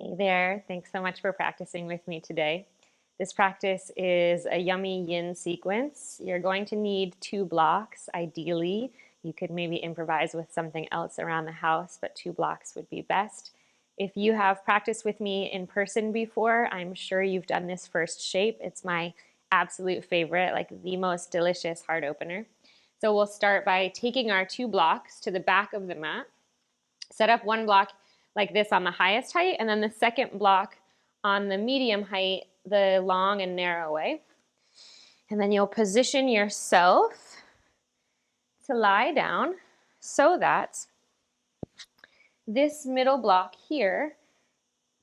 Hey there, thanks so much for practicing with me today. This practice is a yummy yin sequence. You're going to need 2 blocks, ideally. You could maybe improvise with something else around the house, but 2 blocks would be best. If you have practiced with me in person before, I'm sure you've done this first shape. It's my absolute favorite, like the most delicious heart opener. So we'll start by taking our 2 blocks to the back of the mat. Set up 1 block like this on the highest height, and then the second block on the medium height, the long and narrow way. And then you'll position yourself to lie down so that this middle block here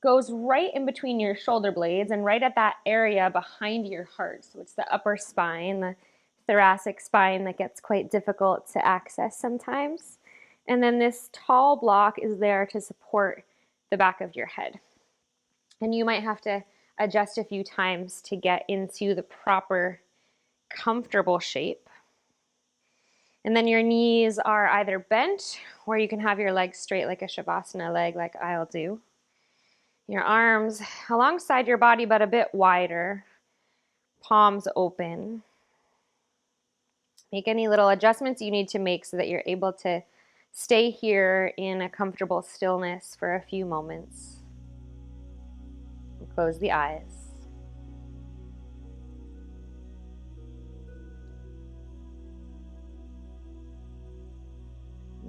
goes right in between your shoulder blades and right at that area behind your heart. So it's the upper spine, the thoracic spine that gets quite difficult to access sometimes. And then this tall block is there to support the back of your head. And you might have to adjust a few times to get into the proper, comfortable shape. And then your knees are either bent, or you can have your legs straight like a Shavasana leg like I'll do. Your arms alongside your body but a bit wider, palms open. Make any little adjustments you need to make so that you're able to stay here in a comfortable stillness for a few moments. And close the eyes.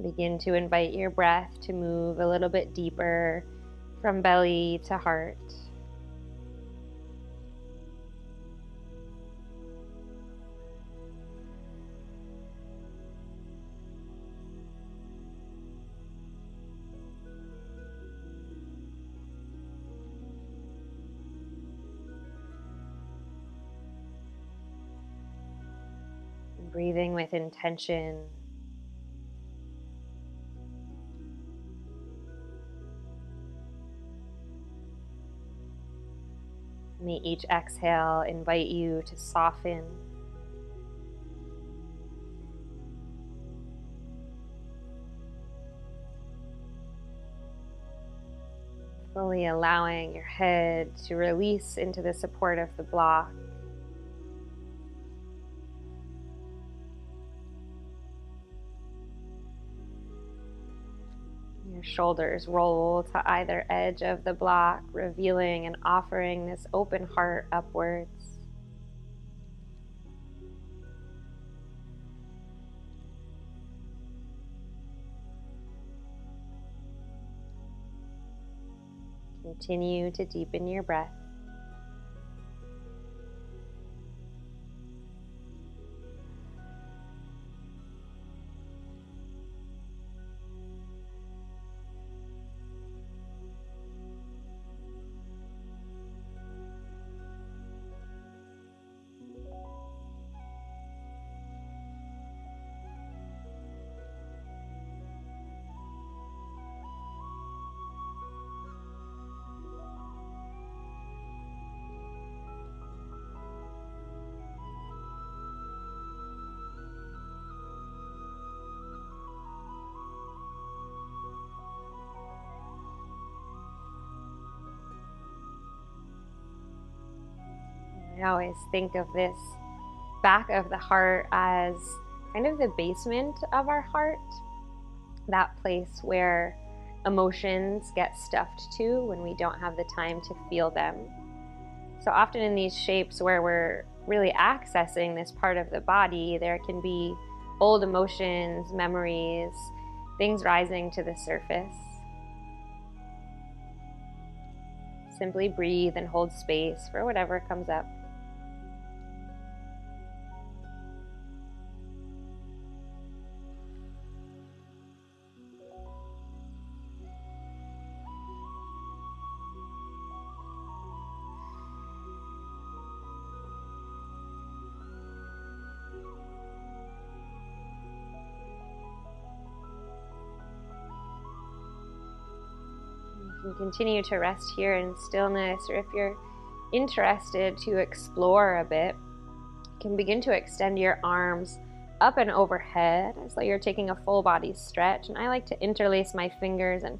Begin to invite your breath to move a little bit deeper from belly to heart. Breathing with intention. May each exhale invite you to soften. Fully allowing your head to release into the support of the block. Your shoulders roll to either edge of the block, revealing and offering this open heart upwards. Continue to deepen your breath. I always think of this back of the heart as kind of the basement of our heart, that place where emotions get stuffed to when we don't have the time to feel them. So often in these shapes where we're really accessing this part of the body, there can be old emotions, memories, things rising to the surface. Simply breathe and hold space for whatever comes up. You can continue to rest here in stillness, or if you're interested to explore a bit, you can begin to extend your arms up and overhead as though you're taking a full body stretch. And I like to interlace my fingers and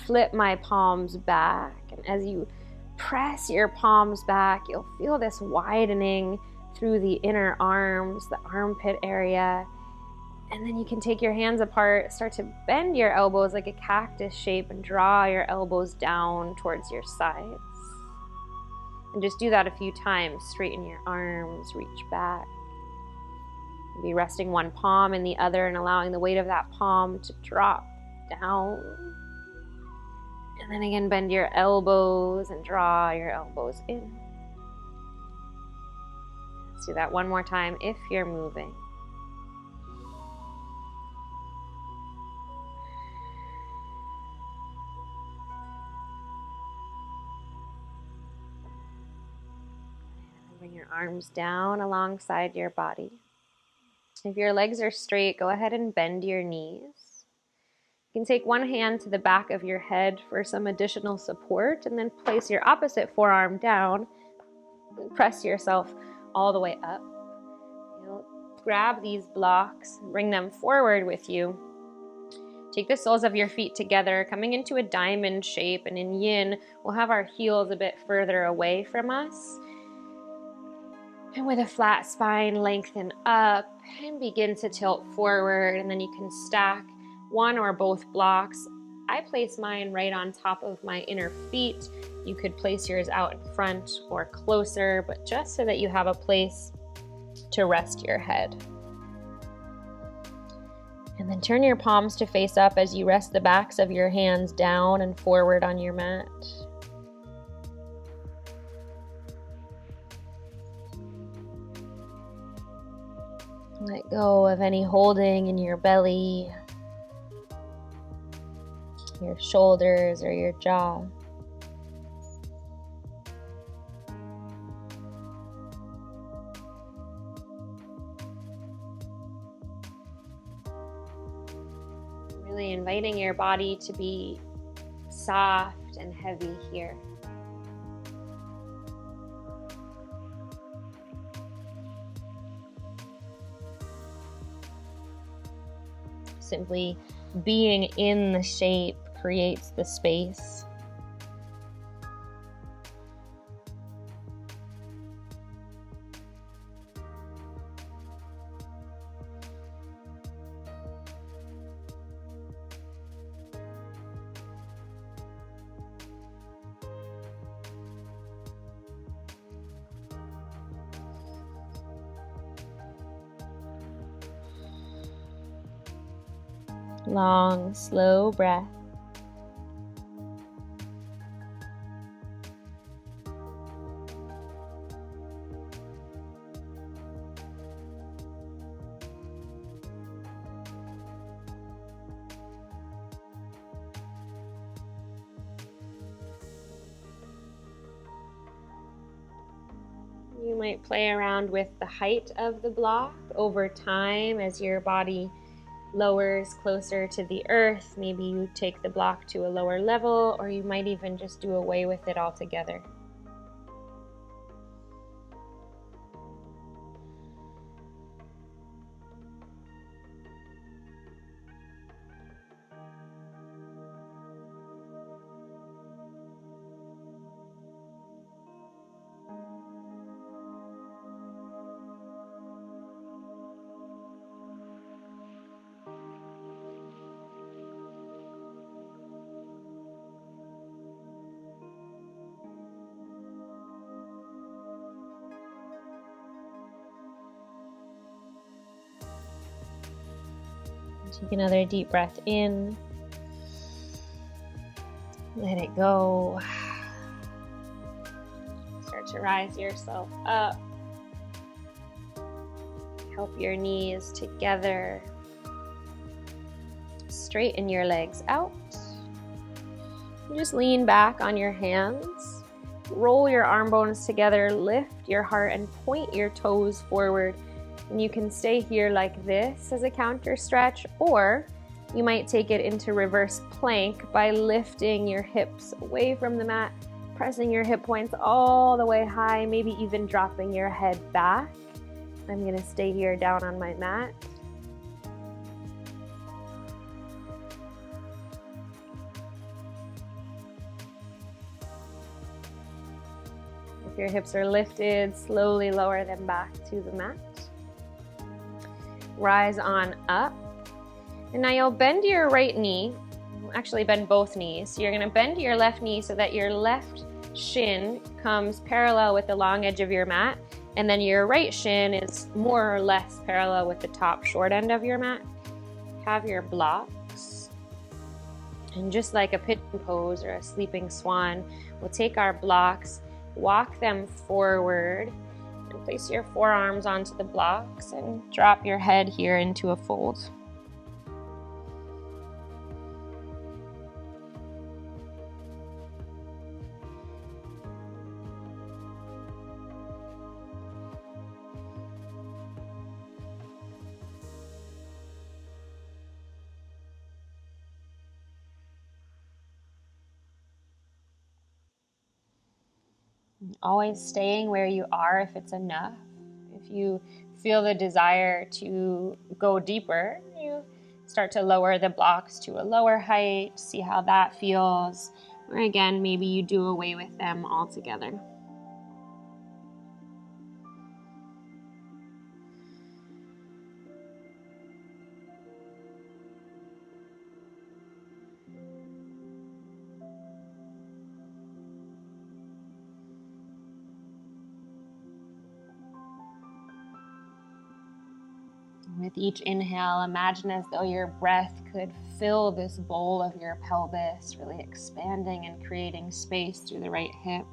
flip my palms back and As you press your palms back, you'll feel this widening through the inner arms, the armpit area. And then you can take your hands apart, start to bend your elbows like a cactus shape and draw your elbows down towards your sides. And just do that a few times. Straighten your arms, reach back. Be resting one palm in the other and allowing the weight of that palm to drop down. And then again, bend your elbows and draw your elbows in. Let's do that one more time if you're moving. Bring your arms down alongside your body. If your legs are straight, go ahead and bend your knees. You can take one hand to the back of your head for some additional support, and then place your opposite forearm down and press yourself all the way up. You'll grab these blocks, bring them forward with you. Take the soles of your feet together, coming into a diamond shape, and in yin, we'll have our heels a bit further away from us. And with a flat spine, lengthen up and begin to tilt forward. And then you can stack one or both blocks. I place mine right on top of my inner feet. You could place yours out in front or closer, but just so that you have a place to rest your head. And then turn your palms to face up as you rest the backs of your hands down and forward on your mat. Let go of any holding in your belly, your shoulders, or your jaw. Really inviting your body to be soft and heavy here. Simply being in the shape creates the space. Long, slow breath. You might play around with the height of the block over time as your body lowers closer to the earth. Maybe you take the block to a lower level, or you might even just do away with it altogether. Take another deep breath in. Let it go. Start to rise yourself up. Help your knees together. Straighten your legs out. And just lean back on your hands. Roll your arm bones together. Lift your heart and point your toes forward. And you can stay here like this as a counter stretch, or you might take it into reverse plank by lifting your hips away from the mat, pressing your hip points all the way high, maybe even dropping your head back. I'm going to stay here down on my mat. your hips are lifted, slowly lower them back to the mat. Rise on up. And now you'll bend your right knee, actually bend both knees. So you're going to bend your left knee so that your left shin comes parallel with the long edge of your mat, and then your right shin is more or less parallel with the top short end of your mat. Have your blocks, and just like a pigeon pose or a sleeping swan, we'll take our blocks, walk them forward, and place your forearms onto the blocks and drop your head here into a fold. Always staying where you are if it's enough. If you feel the desire to go deeper, you start to lower the blocks to a lower height, see how that feels. Or again, maybe you do away with them altogether. With each inhale, imagine as though your breath could fill this bowl of your pelvis, really expanding and creating space through the right hip.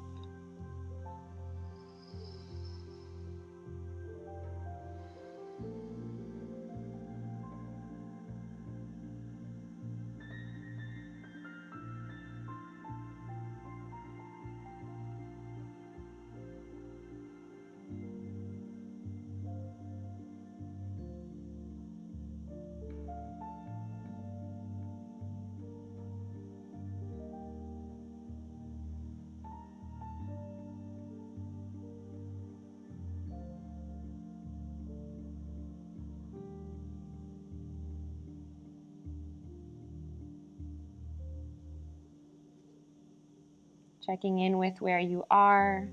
Checking in with where you are,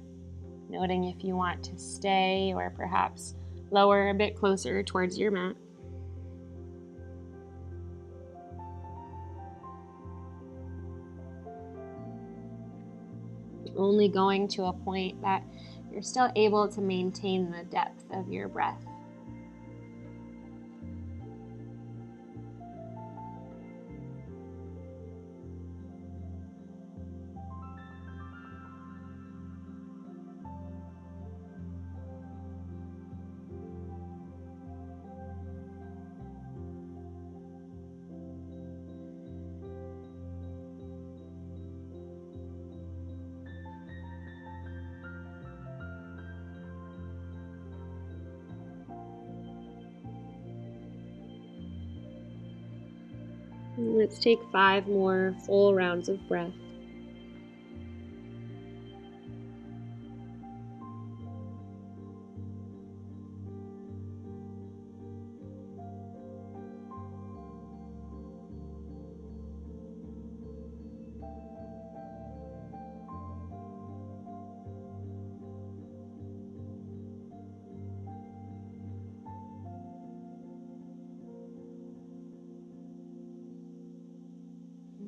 noting if you want to stay or perhaps lower a bit closer towards your mat. Only going to a point that you're still able to maintain the depth of your breath. Let's take 5 more full rounds of breath.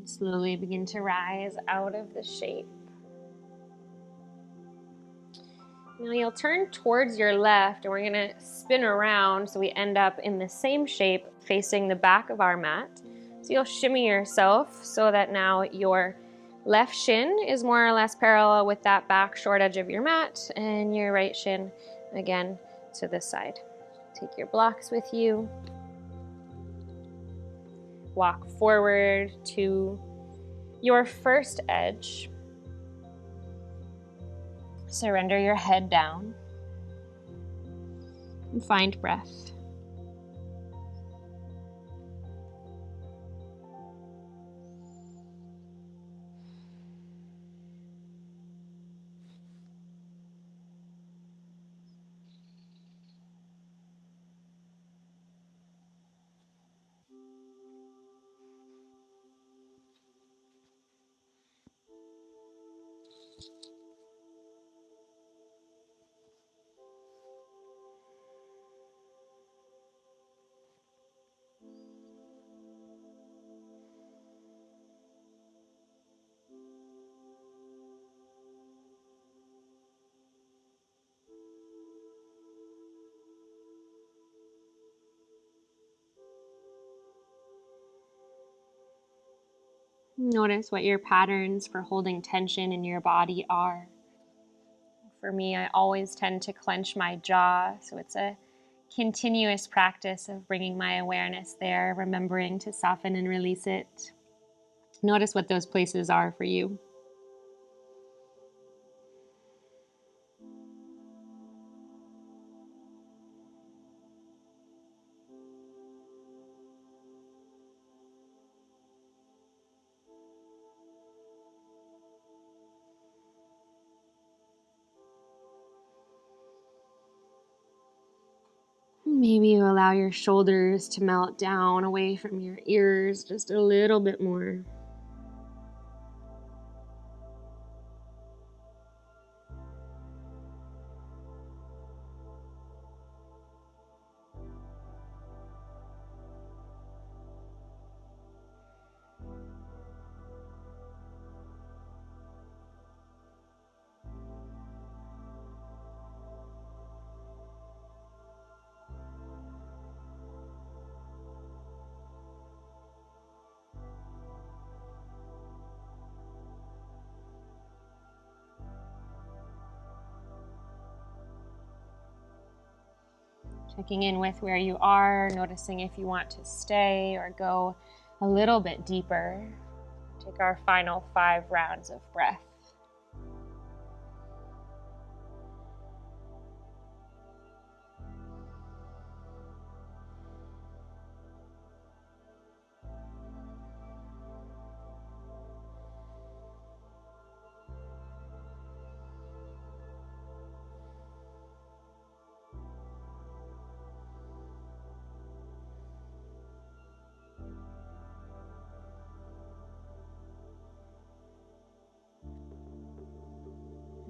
Slowly begin to rise out of the shape. Now you'll turn towards your left, and we're going to spin around so we end up in the same shape facing the back of our mat. So you'll shimmy yourself so that now your left shin is more or less parallel with that back short edge of your mat, and your right shin again to this side. Take your blocks with you. Walk forward to your first edge. Surrender your head down and find breath. Notice what your patterns for holding tension in your body are. For me, I always tend to clench my jaw, so it's a continuous practice of bringing my awareness there, remembering to soften and release it. Notice what those places are for you. Maybe you allow your shoulders to melt down away from your ears just a little bit more. Checking in with where you are, noticing if you want to stay or go a little bit deeper. Take our final 5 rounds of breath.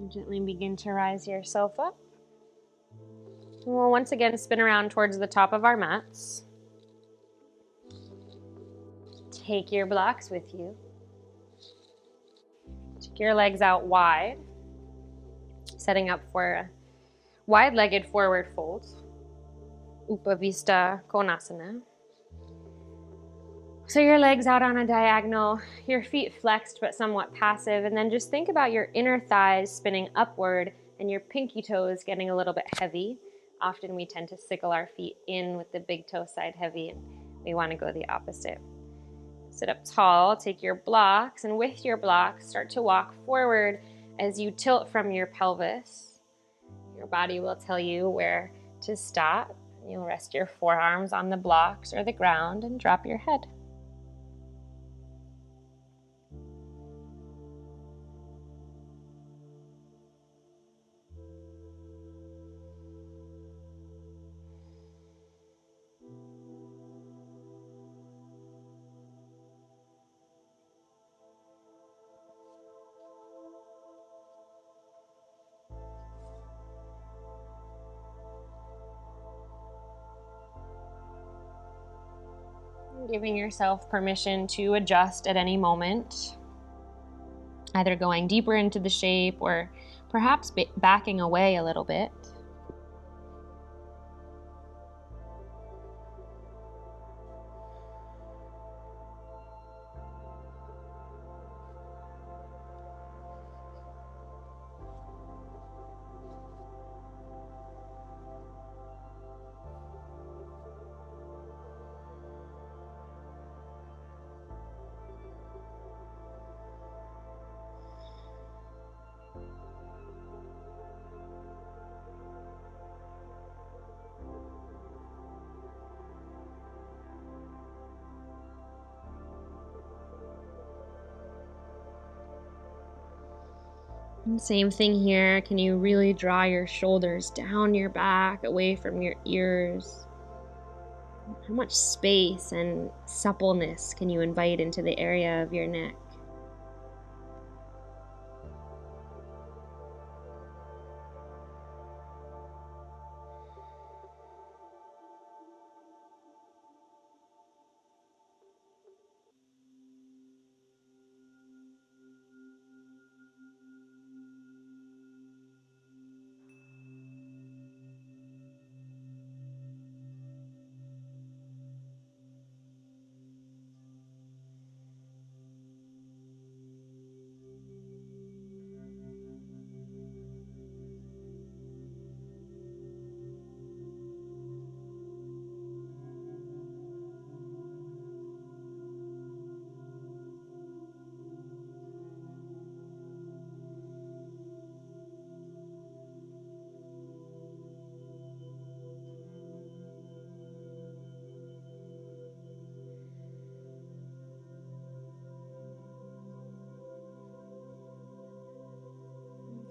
And gently begin to rise yourself up. And we'll once again spin around towards the top of our mats. Take your blocks with you. Take your legs out wide, setting up for a wide-legged forward fold, Upavista Konasana. So your legs out on a diagonal, your feet flexed but somewhat passive, and then just think about your inner thighs spinning upward and your pinky toes getting a little bit heavy. Often we tend to sickle our feet in with the big toe side heavy, and we want to go the opposite. Sit up tall, take your blocks, and with your blocks, start to walk forward as you tilt from your pelvis. Your body will tell you where to stop. You'll rest your forearms on the blocks or the ground and drop your head. Giving yourself permission to adjust at any moment, either going deeper into the shape or perhaps backing away a little bit. And same thing here. Can you really draw your shoulders down your back, away from your ears? How much space and suppleness can you invite into the area of your neck?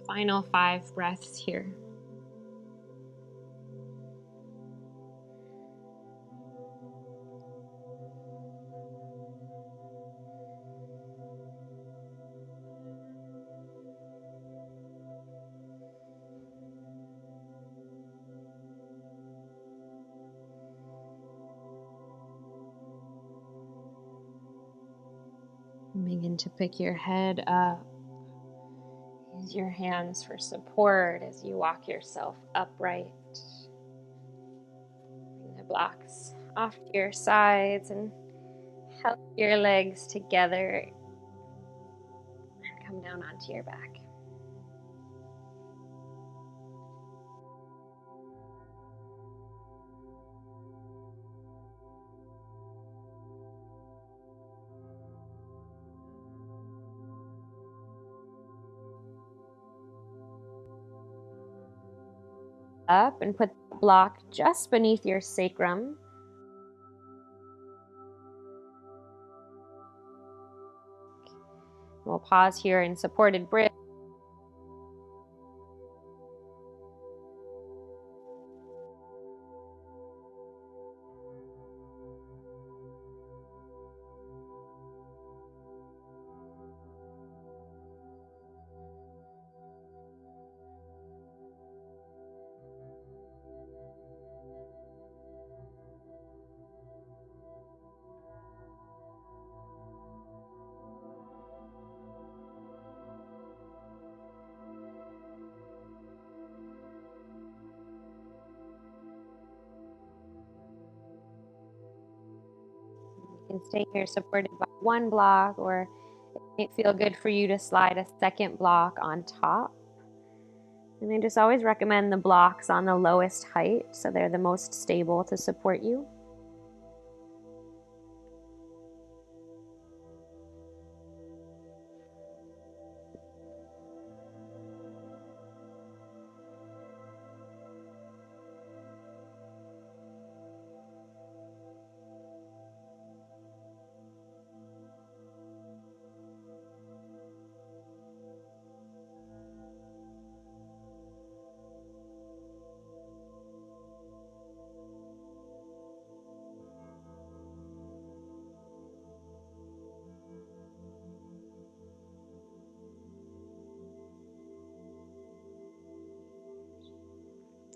Final 5 breaths here. Begin to pick your head up. Use your hands for support as you walk yourself upright. Bring the blocks off to your sides and help your legs together and come down onto your back. Up and put the block just beneath your sacrum. We'll pause here in supported bridge. You can stay here supported by one block, or it might feel good for you to slide a second block on top. And I just always recommend the blocks on the lowest height so they're the most stable to support you.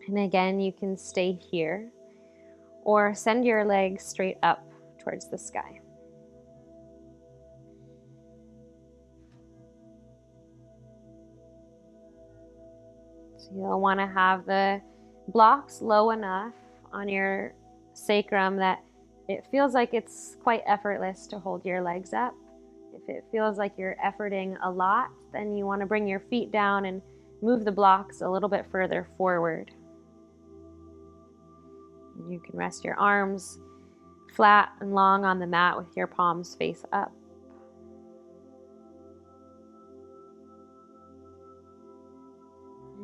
And again, you can stay here or send your legs straight up towards the sky. So you'll want to have the blocks low enough on your sacrum that it feels like it's quite effortless to hold your legs up. If it feels like you're efforting a lot, then you want to bring your feet down and move the blocks a little bit further forward. You can rest your arms flat and long on the mat with your palms face up.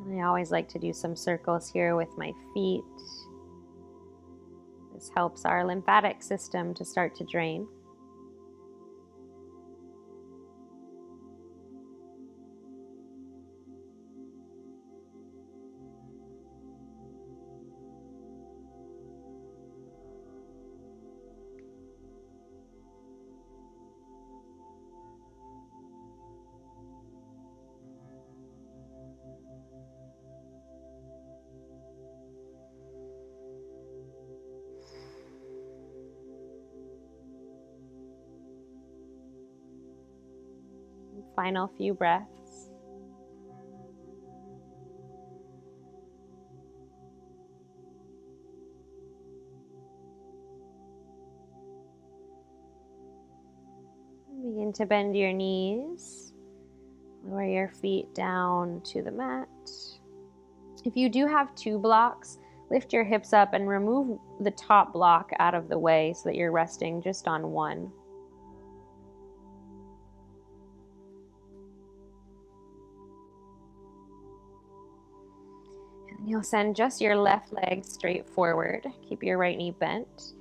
And I always like to do some circles here with my feet. This helps our lymphatic system to start to drain. Final few breaths. Begin to bend your knees. Lower your feet down to the mat. If you do have 2 blocks, lift your hips up and remove the top block out of the way so that you're resting just on one. You'll send just your left leg straight forward. Keep your right knee bent.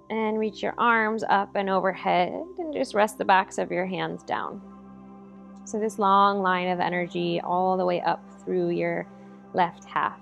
And reach your arms up and overhead and just rest the backs of your hands down. So this long line of energy all the way up through your left half.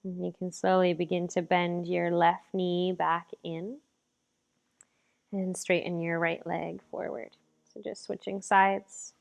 And you can slowly begin to bend your left knee back in and straighten your right leg forward. So just switching sides.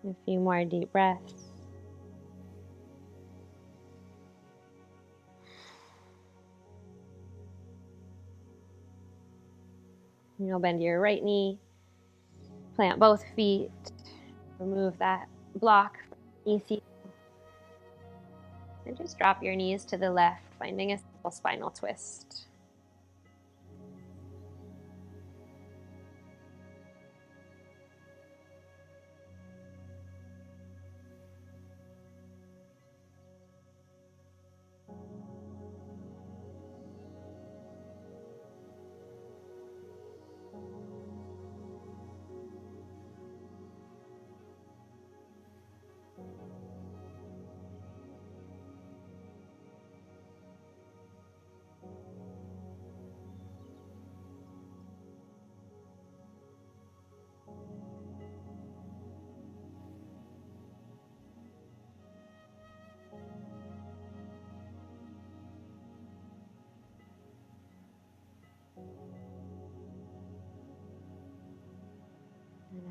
A few more deep breaths. You'll bend your right knee, plant both feet, remove that block beneath you, and just drop your knees to the left, finding a simple spinal twist.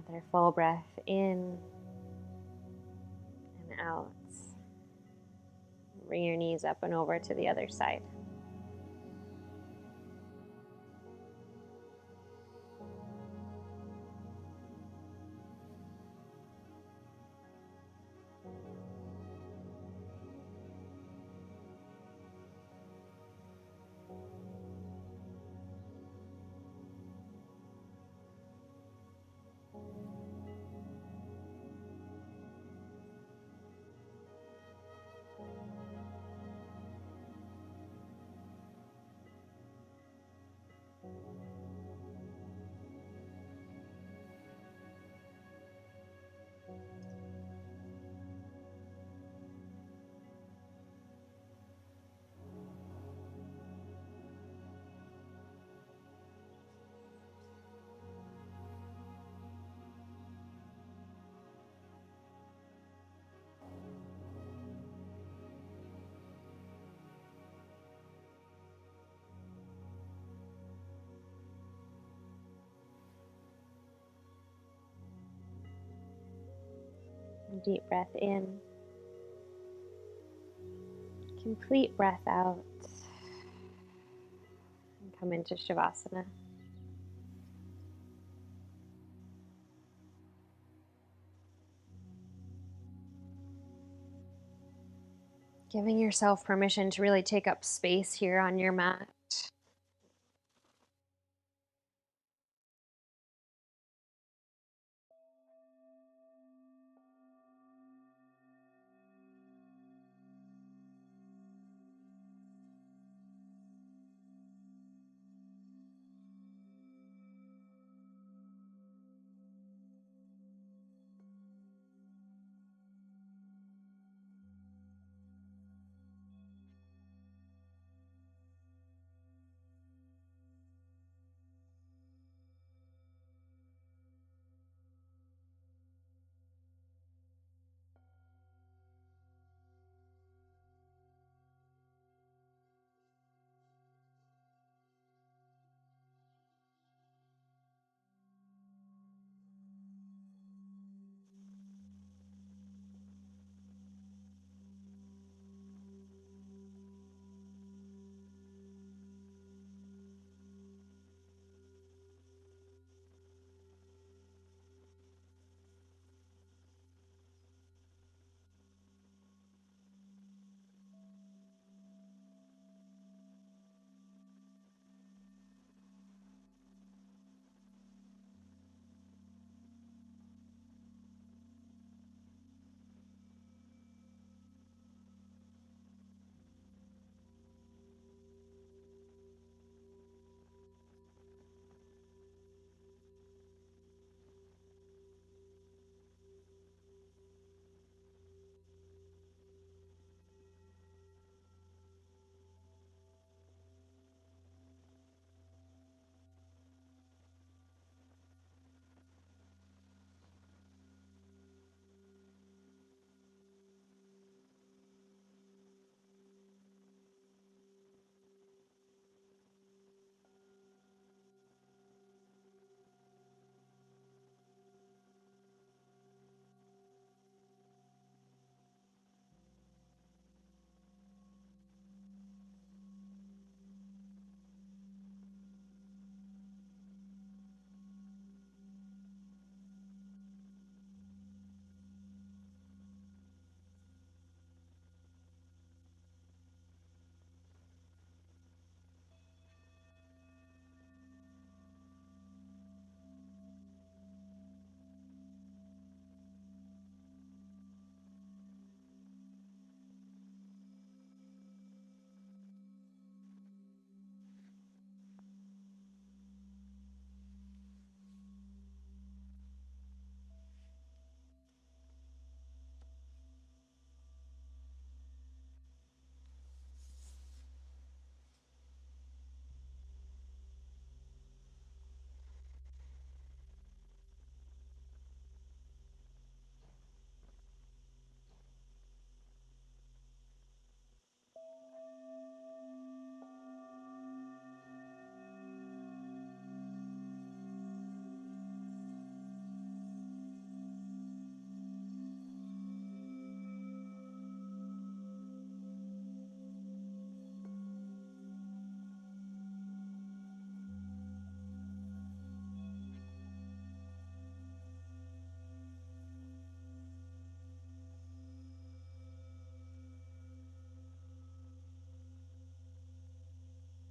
Another full breath in and out. Bring your knees up and over to the other side. Deep breath in Complete breath out and come into Shavasana. Giving yourself permission to really take up space here on your mat.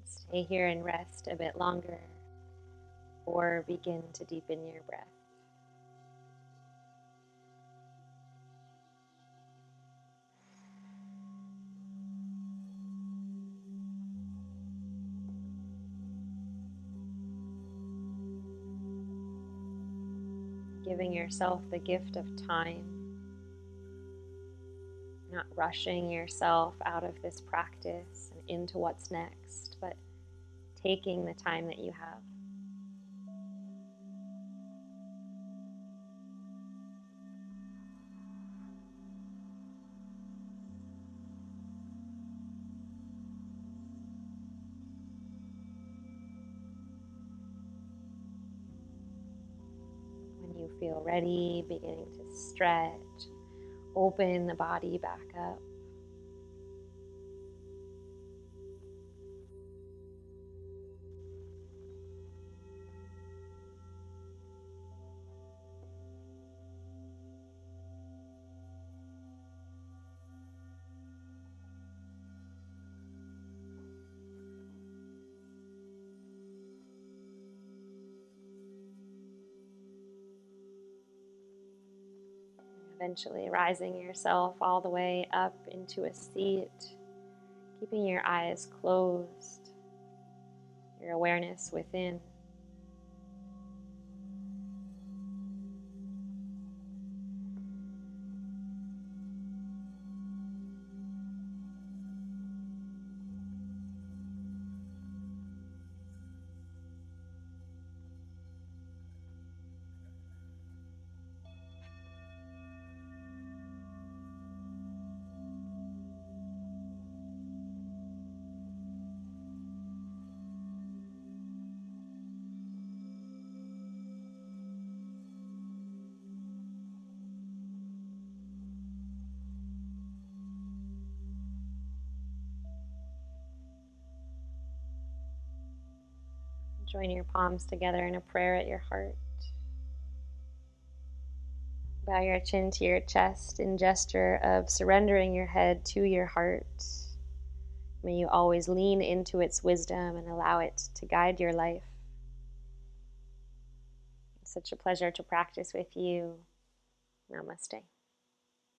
Stay here and rest a bit longer, or begin to deepen your breath. Giving yourself the gift of time, not rushing yourself out of this practice and into what's next, but taking the time that you have. When you feel ready, beginning to stretch, open the body back up. Eventually rising yourself all the way up into a seat, keeping your eyes closed, your awareness within. Join your palms together in a prayer at your heart. Bow your chin to your chest in gesture of surrendering your head to your heart. May you always lean into its wisdom and allow it to guide your life. It's such a pleasure to practice with you. Namaste.